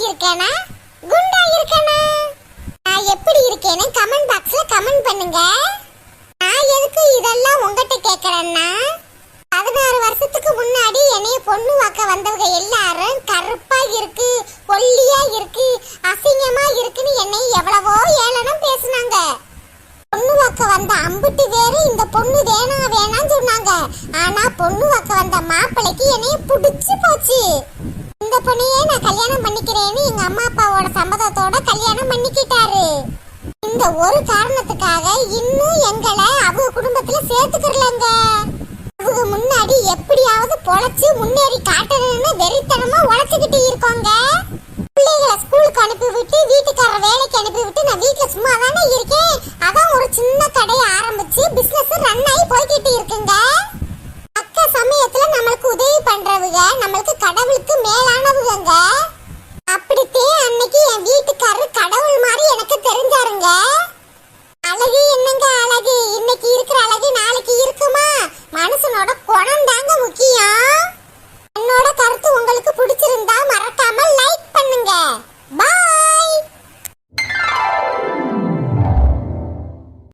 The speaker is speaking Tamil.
இருக்கேனா குண்டா இருக்கேனா? நான் எப்படி இருக்கேன்னு கமெண்ட் பாக்ஸ்ல கமெண்ட் பண்ணுங்க. நான் எதுக்கு இதெல்லாம் உங்ககிட்ட கேக்குறேன்னா, 16 வருஷத்துக்கு முன்னாடி என்னைய பொண்ணு வாக்க வந்தவங்க எல்லாரும் கருப்பா இருக்கு, ஒல்லியா இருக்கு, அசிங்கமா இருக்குன்னு என்னை எவ்வளவோ ஏளனம் பேசுனாங்க. பொண்ணு வாக்க வந்த அம்புட்டு பேரு இந்த பொண்ணு வேணான்னு சொன்னாங்க. ஆனா பொண்ணு வாக்க வந்த மாப்பிள்ளைக்கு என்னைய பிடிச்சு போச்சு. இந்த பொண்ணையே நான் கல்யாணம் பண்ணிக்கிறேன்னு எங்க அம்மா அப்பாவோட சம்மதத்தோட கல்யாணம் பண்ணிக்கிட்டாரு. இந்த ஒரு காரணத்துக்காக இன்னும் எங்களை அவங்க குடும்பத்துல சேர்த்துக்கிறலங்க. அவங்க முன்னாடி எப்படியாவது பொழைச்சு முன்னேறி காட்டணும்னு வெறித்தனமா உழைச்சுக்கிட்டு இருக்கோங்க. பிள்ளைகளை ஸ்கூலுக்கு அனுப்பி விட்டு வீட்டுக்கார வேலைக்கு அனுப்பி விட்டு நான் வீட்டுல சும்மா தானே இருக்கேன். அதான் ஒரு சின்ன கடையை ஆரம்பிச்சு பிசினஸ் ரன் ஆகி போய்கிட்டு இருக்குங்க. அக்க சமயத்துல நம்மளுக்கு உதவி பண்றவங்க நம்மளுக்கு கடவுளுக்கு மேலானவங்க.